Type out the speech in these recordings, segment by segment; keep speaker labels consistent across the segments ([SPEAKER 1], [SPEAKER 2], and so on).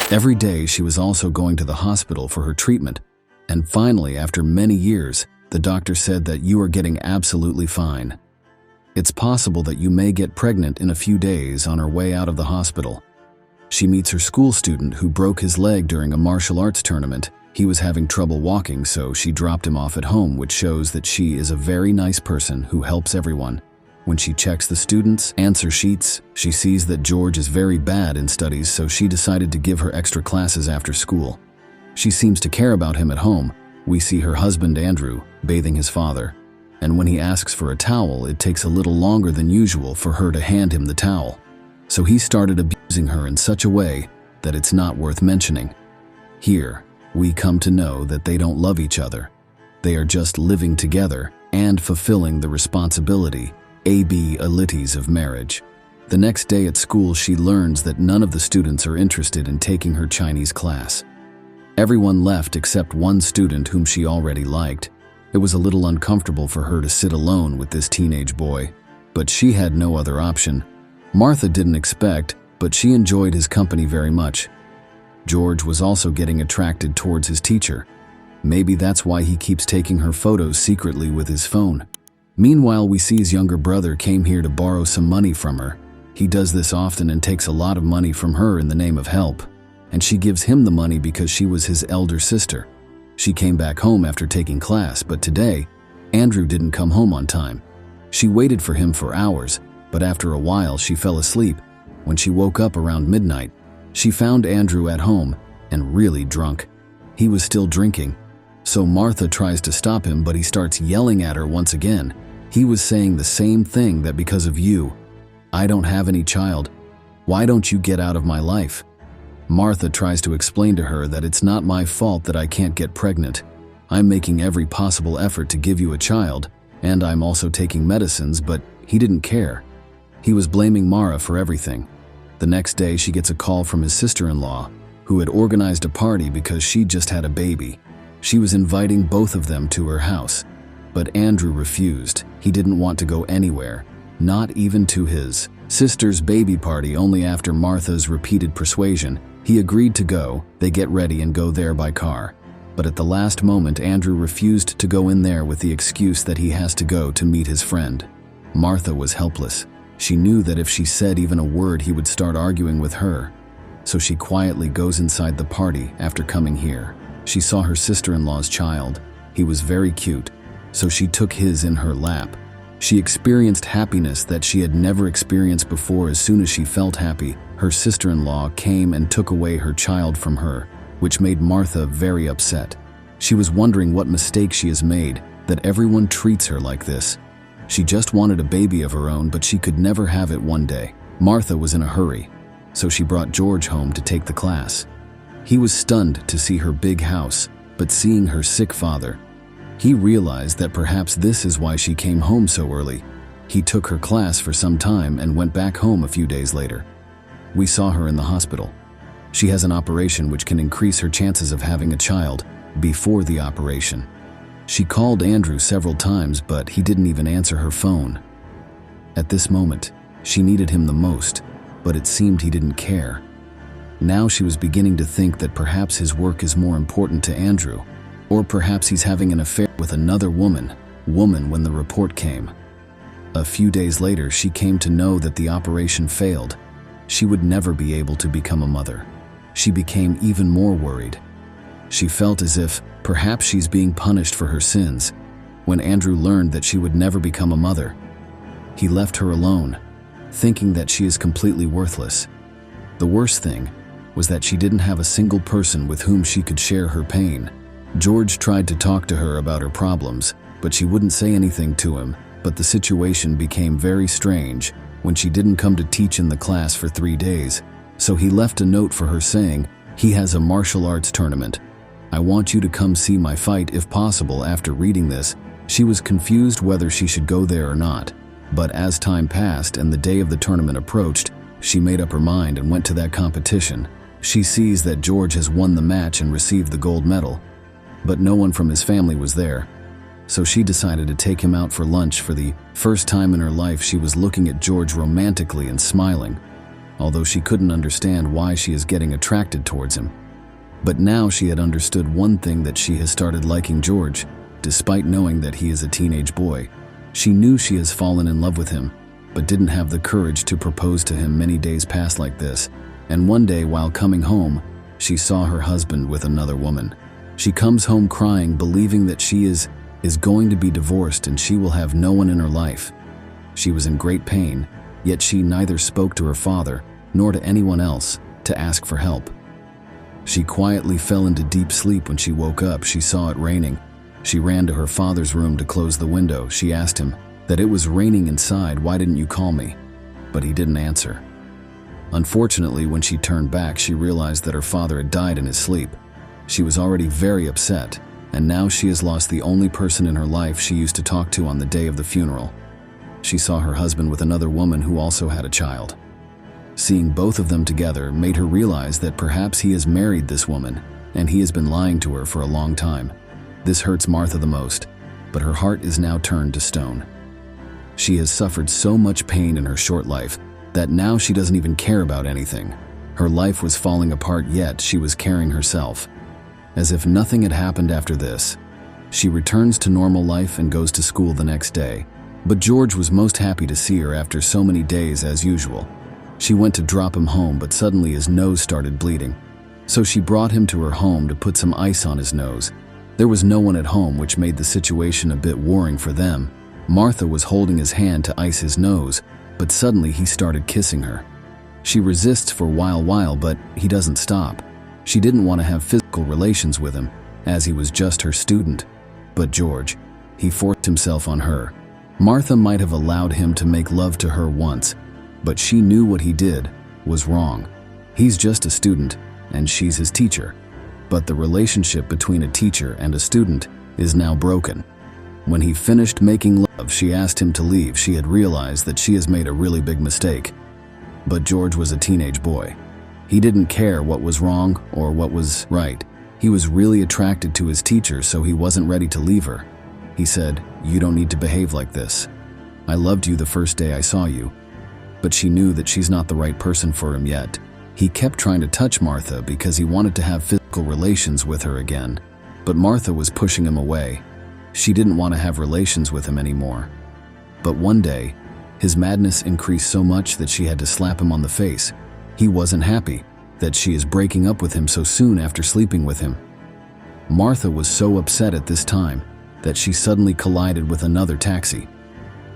[SPEAKER 1] Every day she was also going to the hospital for her treatment, and finally, after many years, the doctor said that you are getting absolutely fine. It's possible that you may get pregnant in a few days on her way out of the hospital. She meets her school student who broke his leg during a martial arts tournament. He was having trouble walking, so she dropped him off at home, which shows that she is a very nice person who helps everyone. When she checks the students' answer sheets, she sees that George is very bad in studies, so she decided to give her extra classes after school. She seems to care about him at home. We see her husband, Andrew, bathing his father. And when he asks for a towel, it takes a little longer than usual for her to hand him the towel. So he started abusing her in such a way that it's not worth mentioning. Here, we come to know that they don't love each other. They are just living together and fulfilling the responsibilities of marriage. The next day at school, she learns that none of the students are interested in taking her Chinese class. Everyone left except one student whom she already liked. It was a little uncomfortable for her to sit alone with this teenage boy, but she had no other option. Martha didn't expect, but she enjoyed his company very much. George was also getting attracted towards his teacher. Maybe that's why he keeps taking her photos secretly with his phone. Meanwhile, we see his younger brother came here to borrow some money from her. He does this often and takes a lot of money from her in the name of help. And she gives him the money because she was his elder sister. She came back home after taking class, but today, Andrew didn't come home on time. She waited for him for hours, but after a while she fell asleep. When she woke up around midnight, she found Andrew at home and really drunk. He was still drinking. So Martha tries to stop him, but he starts yelling at her once again. He was saying the same thing, that because of you, I don't have any child. Why don't you get out of my life? Martha tries to explain to her that it's not my fault that I can't get pregnant. I'm making every possible effort to give you a child, and I'm also taking medicines, but he didn't care. He was blaming Mara for everything. The next day, she gets a call from his sister-in-law, who had organized a party because she just had a baby. She was inviting both of them to her house, but Andrew refused. He didn't want to go anywhere, not even to his sister's baby party. Only after Martha's repeated persuasion, he agreed to go. They get ready and go there by car. But at the last moment, Andrew refused to go in there with the excuse that he has to go to meet his friend. Martha was helpless. She knew that if she said even a word, he would start arguing with her. So she quietly goes inside the party after coming here. She saw her sister-in-law's child. He was very cute, so she took his in her lap. She experienced happiness that she had never experienced before. As soon as she felt happy, her sister-in-law came and took away her child from her, which made Martha very upset. She was wondering what mistake she has made, that everyone treats her like this. She just wanted a baby of her own, but she could never have it one day. Martha was in a hurry, so she brought George home to take the class. He was stunned to see her big house, but seeing her sick father, he realized that perhaps this is why she came home so early. He took her class for some time and went back home a few days later. We saw her in the hospital. She has an operation which can increase her chances of having a child before the operation. She called Andrew several times, but he didn't even answer her phone. At this moment, she needed him the most, but it seemed he didn't care. Now she was beginning to think that perhaps his work is more important to Andrew, or perhaps he's having an affair with another woman when the report came. A few days later, she came to know that the operation failed. She would never be able to become a mother. She became even more worried. She felt as if perhaps she's being punished for her sins. When Andrew learned that she would never become a mother, he left her alone, thinking that she is completely worthless. The worst thing was that she didn't have a single person with whom she could share her pain. George tried to talk to her about her problems, but she wouldn't say anything to him. But the situation became very strange when she didn't come to teach in the class for 3 days. So he left a note for her saying, "He has a martial arts tournament. I want you to come see my fight if possible." After reading this, she was confused whether she should go there or not. But as time passed and the day of the tournament approached, she made up her mind and went to that competition. She sees that George has won the match and received the gold medal, but no one from his family was there. So she decided to take him out for lunch. For the first time in her life, she was looking at George romantically and smiling. although she couldn't understand why she is getting attracted towards him. But now she had understood one thing, that she has started liking George, despite knowing that he is a teenage boy. She knew she has fallen in love with him, but didn't have the courage to propose to him. Many days passed like this, and one day while coming home, she saw her husband with another woman. She comes home crying, believing that she is going to be divorced and she will have no one in her life. She was in great pain, yet she neither spoke to her father nor to anyone else to ask for help. She quietly fell into deep sleep. When she woke up, she saw it raining. She ran to her father's room to close the window. She asked him that it was raining inside. Why didn't you call me? But he didn't answer. Unfortunately, when she turned back, she realized that her father had died in his sleep. She was already very upset, and now she has lost the only person in her life she used to talk to on the day of the funeral. She saw her husband with another woman who also had a child. Seeing both of them together made her realize that perhaps he has married this woman, and he has been lying to her for a long time. This hurts Martha the most, but her heart is now turned to stone. She has suffered so much pain in her short life that now she doesn't even care about anything. Her life was falling apart, yet she was carrying herself as if nothing had happened after this. She returns to normal life and goes to school the next day. But George was most happy to see her after so many days as usual. She went to drop him home, but suddenly his nose started bleeding. So she brought him to her home to put some ice on his nose. There was no one at home, which made the situation a bit worrying for them. Martha was holding his hand to ice his nose, but suddenly he started kissing her. She resists for a while, but he doesn't stop. She didn't want to have physical relations with him, as he was just her student. But George, he forced himself on her. Martha might have allowed him to make love to her once, but she knew what he did was wrong. He's just a student, and she's his teacher. But the relationship between a teacher and a student is now broken. When he finished making love, she asked him to leave. She had realized that she has made a really big mistake. But George was a teenage boy. He didn't care what was wrong or what was right. He was really attracted to his teacher, so he wasn't ready to leave her. He said, "You don't need to behave like this. I loved you the first day I saw you." But she knew that she's not the right person for him yet. He kept trying to touch Martha because he wanted to have physical relations with her again. But Martha was pushing him away. She didn't want to have relations with him anymore. But one day, his madness increased so much that she had to slap him on the face. He wasn't happy that she is breaking up with him so soon after sleeping with him. Martha was so upset at this time that she suddenly collided with another taxi.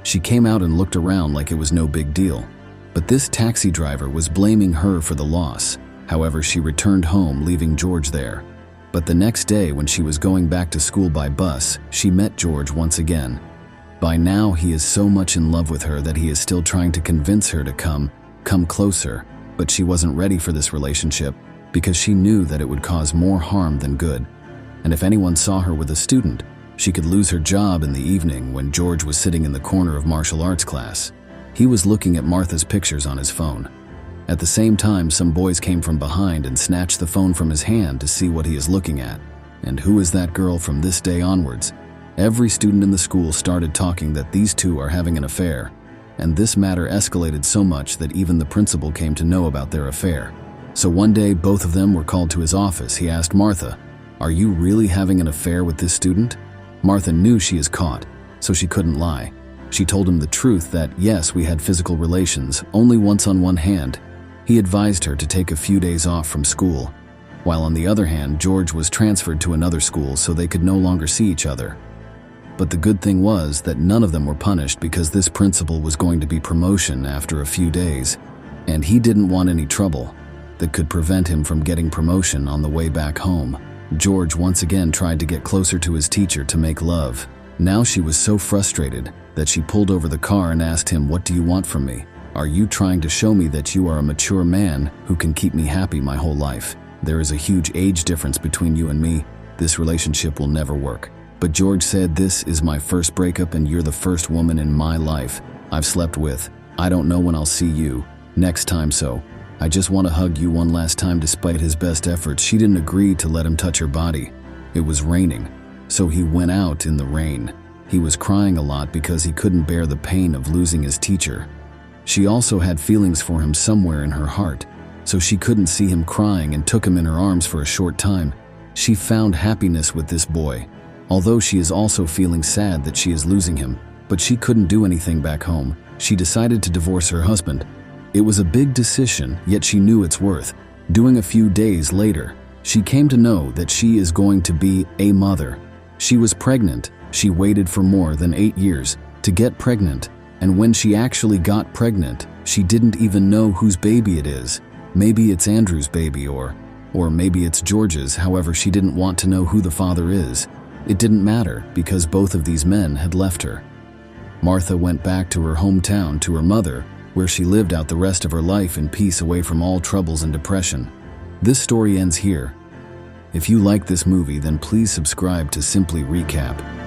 [SPEAKER 1] She came out and looked around like it was no big deal, but this taxi driver was blaming her for the loss. However, she returned home, leaving George there. But the next day, when she was going back to school by bus, she met George once again. By now, he is so much in love with her that he is still trying to convince her to come closer. But she wasn't ready for this relationship because she knew that it would cause more harm than good. And if anyone saw her with a student, she could lose her job. In the evening, when George was sitting in the corner of martial arts class, he was looking at Martha's pictures on his phone. At the same time, some boys came from behind and snatched the phone from his hand to see what he is looking at. And who is that girl? From this day onwards, every student in the school started talking that these two are having an affair. And this matter escalated so much that even the principal came to know about their affair. So one day, both of them were called to his office. He asked Martha, "Are you really having an affair with this student?" Martha knew she is caught, so she couldn't lie. She told him the truth that, yes, we had physical relations, only once on one hand. He advised her to take a few days off from school, while on the other hand, George was transferred to another school so they could no longer see each other. But the good thing was that none of them were punished because this principal was going to be promotion after a few days, and he didn't want any trouble that could prevent him from getting promotion on the way back home. George once again tried to get closer to his teacher to make love. Now she was so frustrated that she pulled over the car and asked him, "What do you want from me? Are you trying to show me that you are a mature man who can keep me happy my whole life? There is a huge age difference between you and me. This relationship will never work." But George said, "This is my first breakup and you're the first woman in my life I've slept with. I don't know when I'll see you next time, so I just want to hug you one last time." Despite his best efforts, she didn't agree to let him touch her body. It was raining, so he went out in the rain. He was crying a lot because he couldn't bear the pain of losing his teacher. She also had feelings for him somewhere in her heart, so she couldn't see him crying and took him in her arms for a short time. She found happiness with this boy, although she is also feeling sad that she is losing him, but she couldn't do anything back home. She decided to divorce her husband. It was a big decision, yet she knew its worth. Doing a few days later, she came to know that she is going to be a mother. She was pregnant. She waited for more than 8 years to get pregnant, and when she actually got pregnant, she didn't even know whose baby it is. Maybe it's Andrew's baby or maybe it's George's. However, she didn't want to know who the father is. It didn't matter because both of these men had left her. Martha went back to her hometown, to her mother, where she lived out the rest of her life in peace away from all troubles and depression. This story ends here. If you like this movie, then please subscribe to Simply Recap.